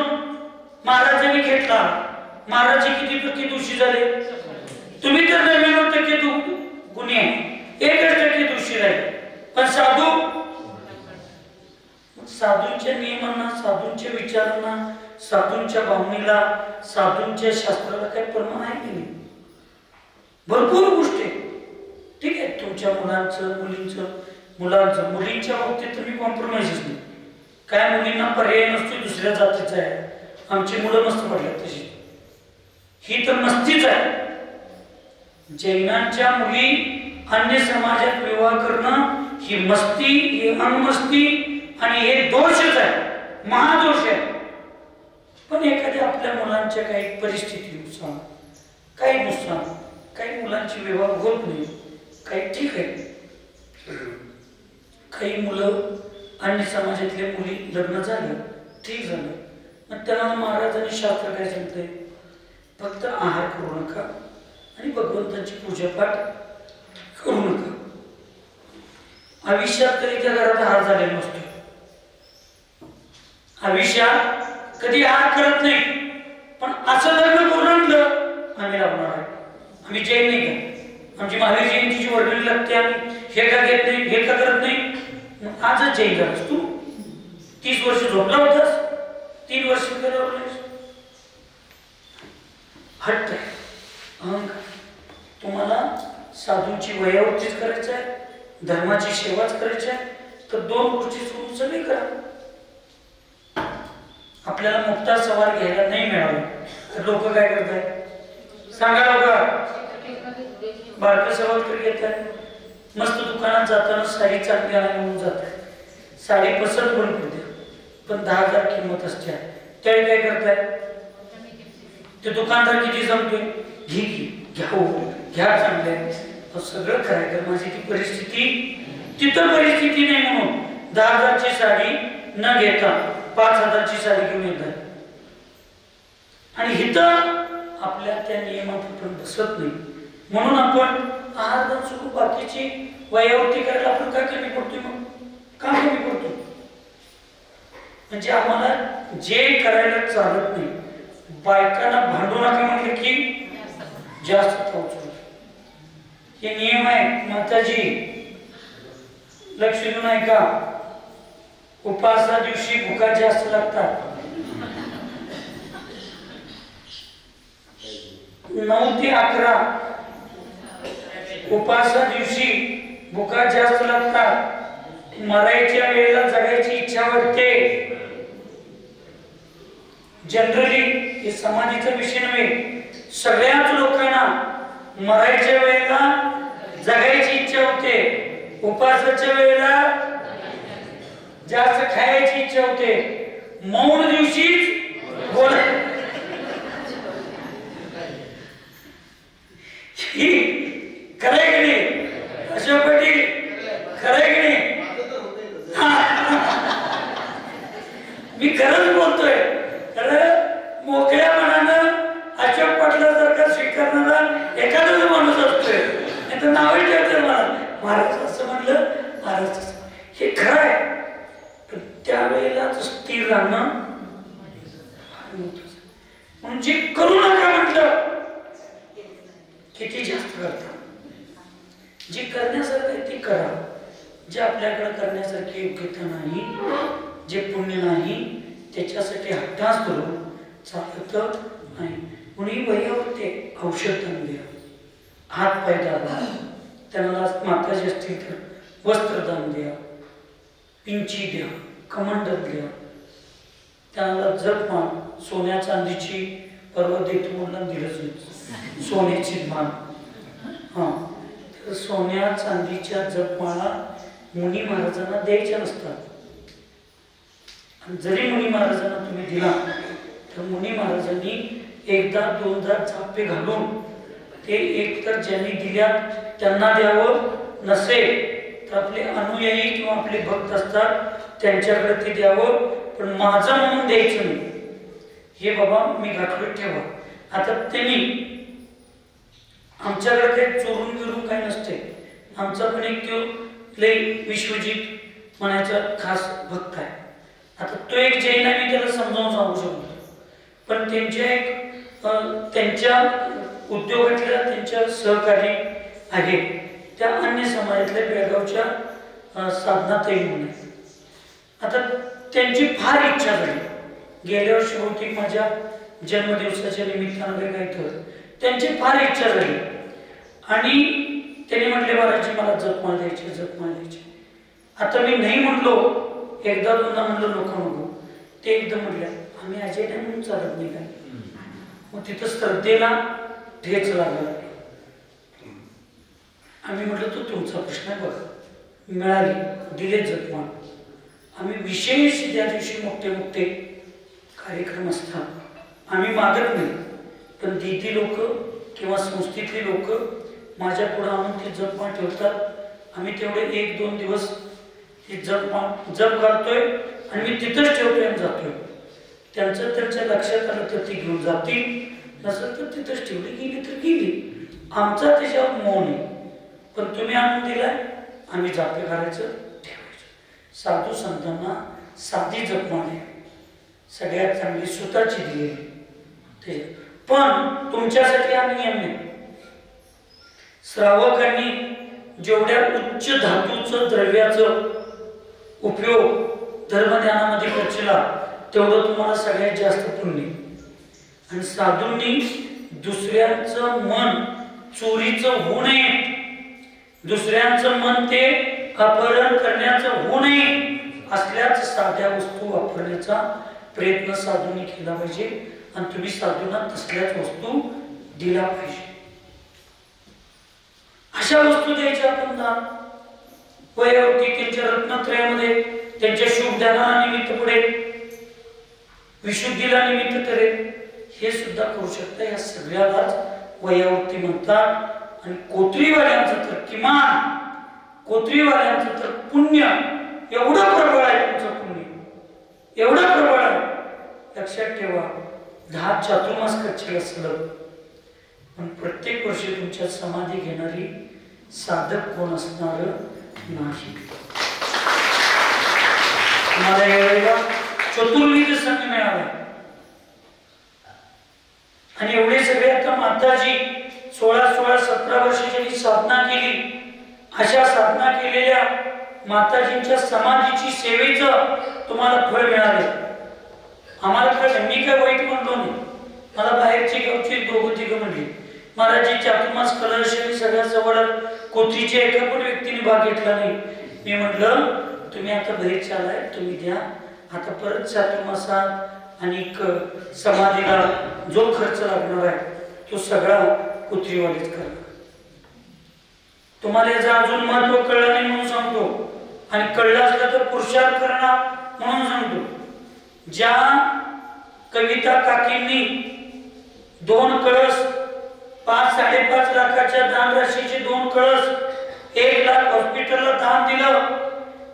महाराजांनी घेतला. महाराज किती टक्के दोषी झाले? तुम्ही तर 99% गुन्हे आहे, 1% दोषी राहिले. पण साधूंच्या नियमांना, साधूंच्या विचारांना, साधूंच्या भावनेला, साधूंच्या शास्त्राला काही प्रमाण आहे की नाही? भरपूर गोष्टी. ठीक आहे, तुमच्या मुलांचं मुलींच्या बाबतीत तुम्ही कॉम्प्रोमाइजच नाही. काय मुलींना पर्याय नसतो, दुसऱ्या जातीचा आहे, आमची मुलं मस्त पडल्यात तशी, ही तर मस्तीच आहे. जैनांच्या मुली अन्य समाजात विवाह करणं ही मस्ती, ही अनमस्ती आणि हे दोषच आहे, महादोष आहे. पण एखाद्या आपल्या मुलांच्या काही परिस्थितीनुसार, काही मुलांची विवाह होत नाही, काही ठीक आहे, काही मुलं अन्य समाजातल्या मुली लग्न झालं, ठीक झालं, मग त्यांना महाराजांनी शास्त्र काय सांगतंय? फक्त आहार करू नका आणि भगवंताची पूजापाठ करू नका. आयुष्यात कधी त्या घरात आहार झालेला नसतो, आयुष्यात कधी आहार करत नाही. पण असं लग्न करून आणलं, आम्ही लावणार आहे, आम्ही जैन नाही का, आमची महावीर जयंतीची वर्गणी लागते, आम्ही हे का घेत नाही, हे का करत नाही. मग आजच जैन झालास तू. 30 वर्ष झोपला होतास, 3 वर्ष करावं. हट्ट आहे, अहंकार. तुम्हाला साधूंची वयावरतीच करायचं आहे, धर्माची सेवाच करायची आहे, तर 2 गोष्टी सोडून सगळे करा. आपल्याला मुक्ता सवार घ्यायला नाही मिळालं तर लोक काय करतात सांगा. लोक बारकं सवाल तरी घेत आहे. मस्त दुकानात जाताना साडी चांगली आणायला म्हणून जातात, साडी पसंत पण पडते, पण 10,000 किंमत असते. त्यावेळी काय करताय, ते दुकानदार किती सांगतोय, घ्या चांगले, सगळं करायचं. माझी ती परिस्थिती, तिथं परिस्थिती नाही म्हणून 10,000ची साडी न घेता 5,000ची साडी घेऊन येतात. आणि हिथं आपल्या त्या नियमात आपण बसत नाही, म्हणून आपण आहार सुरू बाकीची वयावरती करायला आपण काय कमी पडतोय, मग का कमी पडतो. म्हणजे आम्हाला जे करायला चालत नाही, बायकांना भांडू नका म्हटलं की जास्त पाऊस. हे नियम आहे. माताजी लक्ष देऊन ऐका, उपासा दिवशी भुका जास्त लागतात. 9 ते 11 उपासा दिवशी भुका जास्त लागतात. मरायच्या वेळेला जगायची इच्छा वाटते. जनरली हे समाधीचा विषय नव्हे, सगळ्याच लोकांना मरायच्या वेळेला जगायची इच्छा होते, उपासाच्या वेळेला जास्त खायची इच्छा होते, मौन दिवशीच बोल. खरंय की नाही अशोक पाटील, खरंय की नाही. मी खरंच बोलतोय. खरं मोकळ्या मनानं अशोक पाटलासारखा स्वीकारणारा एखादाच माणूस असतोय, नाही तर नावही ठेवतोय महाराज असं म्हटलं, महाराज असं. हे खरं आहे, पण त्यावेळेला स्थिर राहणं म्हणून जे करू नका म्हटलं किती जास्त करता. जे करण्यासारखं आहे ते करा. जे आपल्याकडे करण्यासारखी योग्यता नाही, जे पुण्य नाही, त्याच्यासाठी हट्टास करू चालत नाही. म्हणून वयावरती औषध दान द्या, हात पाय दाबा, त्यांना माताजी असतील तर वस्त्रदान द्या, पिंची द्या, कमंडल द्या, त्यांना जपमान. सोन्या चांदीची परवा देतो म्हणून दिलंच नाही, सोन्याची मान. हा, तर सोन्या चांदीच्या जपमाळा मुनी महाराजांना द्यायच्या नसतात. आणि जरी मुनी महाराजांना तुम्ही दिला तर मुनी महाराजांनी 1-2 चापे घालून ते एक तर ज्यांनी दिल्या त्यांना द्यावं, नसेल तर आपले अनुयायी किंवा आपले भक्त असतात त्यांच्याकडे ते द्यावं, पण माझं म्हणून द्यायचं नाही. हे बाबा मी घातलं ठेवा. आता त्यांनी आमच्याकडे काही चोरून बिरून काही नसते. आमचा पण एक तो लय विश्वजित म्हणायचा खास भक्त आहे. आता तो एक जैन आहे, मी त्याला समजावून सांगू शकतो, पण त्यांच्या उद्योगातल्या त्यांच्या सहकारी आहेत त्या अन्य समाजातल्या बेळगावच्या साधनाताई म्हणून. आता त्यांची फार इच्छा झाली. गेल्या वर्षी बहुतेक माझ्या जन्मदिवसाच्या निमित्तानं काय तर त्यांची फार इच्छा झाली आणि त्यांनी म्हटले महाराज मला जपमाळ द्यायची. आता मी नाही म्हणलो, 1-2दा म्हणलं नको. ते एकदम म्हटल्या आम्ही अजय नाही म्हणून चालत नाही काय. मग तिथं श्रद्धेला ठेच लागला. आम्ही म्हटलं तो तुमचा प्रश्न आहे बघा, मिळाली, दिले जपमाळ. आम्ही विशेष त्या दिवशी मोठे कार्यक्रम असतात, आम्ही मागत नाही, पण दीदी लोक किंवा संस्थेतली लोक माझ्या पुढे आणून ते जपमाळ ठेवतात. आम्ही तेवढे 1-2 दिवस ते जप करतोय आणि मी तिथंच ठेवतोय आणि जातोय. त्यांच्या लक्षात आलं तर ती घेऊन जातील, नसेल तर तिथंच ठेवली, गेली तर गेली. आमचा त्याच्यावर मौन आहे, पण तुम्ही आणून दिलाय, आम्ही जापे घालायचं ठेवायचं. साधू संतांना साधी जपमाळ आहे, सगळ्यात चांगली स्वतःची दिलेली. पण तुमच्यासाठी हा नियम नाही. श्रावकांनी जेवढ्या उच्च धातूचं द्रव्याचं उपयोग धर्मध्यानामध्ये करशीला तेवढं तुम्हाला सगळ्यात जास्त पुण्य. आणि साधूंनी दुसऱ्यांचं मन चोरीचं होऊ नये, दुसऱ्यांचं मन ते अपहरण करण्याचं होऊ नये असल्याच साध्या वस्तू वापरण्याचा प्रयत्न साधूंनी केला पाहिजे. आणि तुम्ही साधूंना तसल्याच वस्तू दिला पाहिजे. अशा वस्तू द्यायच्या आपण दान. वयावरती त्यांच्या रत्नत्रयामध्ये त्यांच्या शुभध्यानाला निमित्त पडेल, विशुद्धीला निमित्त करेल, हे सुद्धा करू शकता. या सगळ्यालाच वयावरती म्हणतात. आणि कोथळीवाल्यांचं तर किमान कोथळीवाल्यांचं तर पुण्य एवढं प्रबळ आहे, तुमचं पुण्य एवढं प्रबळ आहे. लक्षात ठेवा, 10 चातुर्मास करशील असलं पण प्रत्येक वर्षी तुमच्या समाधी घेणारी साधक कोण असणार नाही. तुम्हाला यावेळेला चतुर्विध संघ मिळाला. आणि एवढे सगळे आता माताजी 16-17 वर्षाची साधना केली. अशा साधना केलेल्या माताजींच्या समाधीची सेवेचं तुम्हाला फळ मिळाले. आम्हाला कळलं, मी काय वाईट म्हणतो नाही. मला बाहेरची गावची 2-3 म्हणली महाराजी चातुर्मास कलश सगळ्या जवळ कोथीच्या एका पण व्यक्तीने भाग घेतला नाही. मी म्हटलं तुम्ही आता बरेच आलाय, तुम्ही द्या. आता परत चातुर्मासात आणि समाधीला जो खर्च लागणार आहे तो सगळा कोथरीवालेच करणार. तुम्हाला याचं अजून महत्व कळलं नाही म्हणून सांगतो. आणि कळलं असलं तर पुरुषार्थ करणार म्हणून सांगतो. ज्या कविता काकींनी 2 कळस 5-5.5 लाखाच्या दान राशीचे 2 कळस 1 लाख हॉस्पिटलला दान दिलं,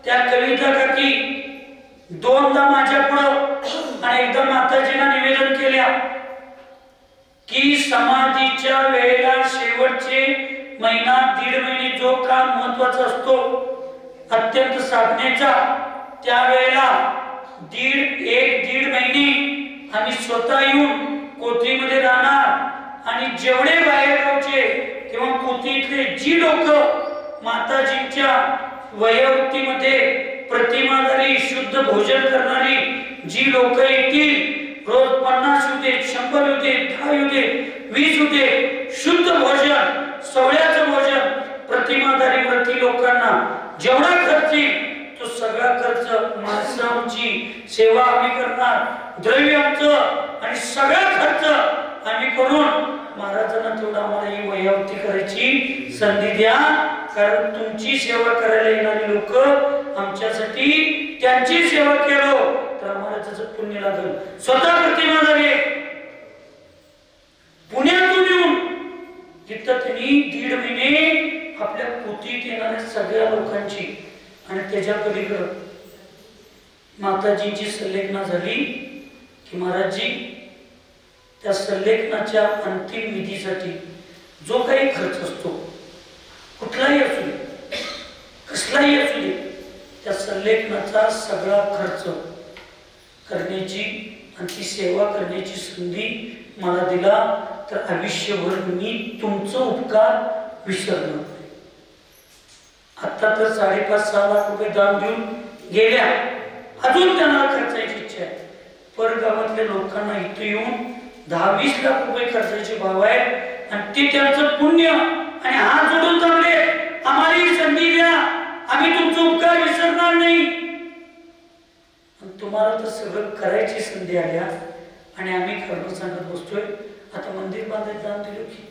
त्या कविता काकी 2दा माझ्या पुढं आणि एकदा माताजींना निवेदन केल्या की समाधीच्या वेळेला शेवटचे 1-1.5 महिने जो काळ महत्वाचा असतो अत्यंत साधनेचा, त्यावेळेला 1-1.5 महिने आम्ही स्वतः येऊन कोथळीमध्ये राहणार. आणि जेवढे बाहेरगावचे किंवा कोथळीतले जी लोक माताजींच्या वयोवृत्तीमध्ये प्रतिमाधारी शुद्ध भोजन करणारी जी लोक येतील, रोज 50 होते, 100 होते, 10 होते, 20 होते, शुद्ध भोजन सवळ्याचं भोजन प्रतिमाधारी व्रती लोकांना जेवढा खर्च येईल तो सगळा खर्च माणसं आमची सेवा आम्ही करणार, द्रव्य आमचं आणि सगळा खर्च आम्ही करून महाराजांना तेवढा आम्हाला ही वयावृत्ती करायची संधी द्या. कारण तुमची सेवा करायला येणारी लोक आमच्यासाठी त्यांची सेवा केलो तर आम्हाला त्याचं पुण्य लागेल. स्वतः प्रतिमाधारी पुण्यातून येऊन तिथं त्यांनी 1.5 महिने आपल्या पोतीत येणाऱ्या सगळ्या लोकांची आणि त्याच्या पलीकडे माताजींची संलेखना झाली की महाराजजी त्या संलेखनाच्या अंतिम विधीसाठी जो काही खर्च असतो कुठलाही असू दे कसलाही असू दे त्या संलेखनाचा सगळा खर्च करण्याची आणि ती सेवा करण्याची संधी मला दिला तर आयुष्यभर मी तुमचं उपकार विसरणार नाही. आता तर 5.5-6 लाख रुपये दान देऊन गेल्या, अजून त्यांना खर्चायची इच्छा आहे. परगावातल्या लोकांना इथं येऊन 10-20 लाख रुपये खर्चायचे भाव आहे आणि ते त्यांचं पुण्य आणि हात जोडून थांबले आम्हाला ही संधी द्या, आम्ही तुमचा उपकार विसरणार नाही. तुम्हाला तर सगळं करायची संधी आल्या आणि आम्ही खरं सांगत बसतोय. आता मंदिर बांधायला दान दिलं की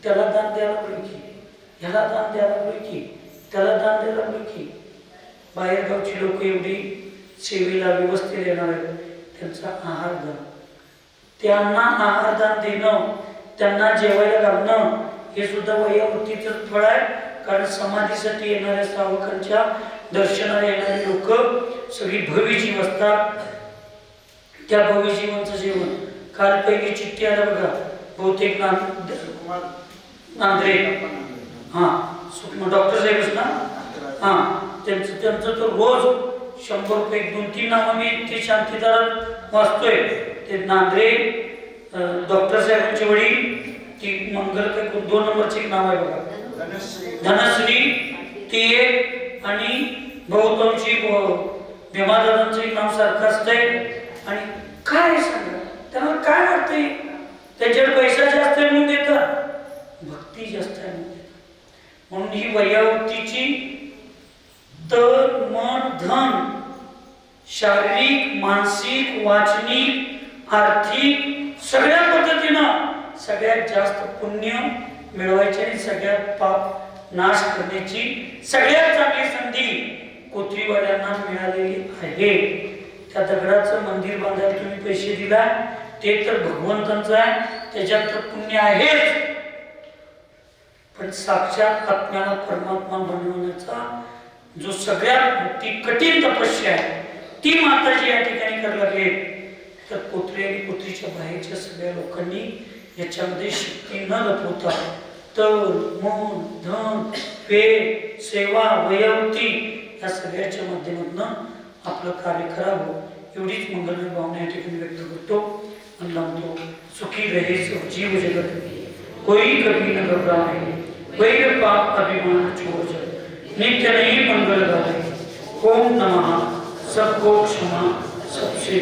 त्याला दान द्यायला लागलो की ह्याला दान द्यायला लागलो की त्याला दान द्यायला लागलो की बाहेरगावची लोक एवढी सेवेला व्यवस्थित येणार आहेत, त्यांचा आहार दान, त्यांना आहार दान देणं, त्यांना जेवायला घालणं हे सुद्धा वयावृत्तीचं फळ आहे. कारण समाधीसाठी येणाऱ्या श्रावकांच्या दर्शनाला येणारी लोक सगळी भव्य जीव असतात. त्या भव्य जीवांचं जेवण काल पहिली चिठ्ठी आला बघा, बहुतेक नांद्रे डॉक्टर साहेबच ना, त्यांचं तर रोज 100 रुपये 2-3 नावं मी ते शांतीदारात वाचतोय. ते नांद्रे डॉक्टर साहेबांचे वडील ती मंगल काय 2 नंबरचे एक नाव आहे बघा, धनश्री ती एक, आणि बहुतांशी भीमादादांचं एक नाव सारखं असतंय. आणि काय सांगा त्यांना काय वाटतंय, त्याच्यावर पैसा जास्त आहे म्हणून देतात, भक्ती जास्त आहे म्हणून देतात. म्हणून ही वैयावृत्तीची तर मन धन शारीरिक मानसिक वाचनिक आर्थिक सगळ्या पद्धतीनं सगळ्यात जास्त पुण्य मिळवायचे आणि सगळ्यात पाप नाश करण्याची सगळ्यात चांगली संधी कोथरीवाल्यांना मिळालेली आहे. त्या दगडाचं मंदिर बांधायला तुम्ही पैसे दिला ते तर भगवंतांचं आहे, त्याच्यात तर पुण्य आहेच, पण साक्षात आत्म्याला परमात्मा बनवण्याचा जो सगळ्यात मोठी कठीण तपस्या आहे ती माताजी या ठिकाणी करायला लागेल. तर कोथरी आणि कोथरीच्या बाहेरच्या सगळ्या लोकांनी याच्यामध्ये शक्ती न लपवता तर मन धन वेद सेवा वैयावृत्ती या सगळ्याच्या माध्यमातून आपलं कार्य करावं एवढीच मंगलमय भावना या ठिकाणी व्यक्त करतो आणि लावतो. सुखी रहे सब जीव जगत कोई कभी न घबराए, वैर पाप अभिमान छोड़ जाए, नित्य नहीं मंगल गाए. ओम नमः सबको क्षमा सबसे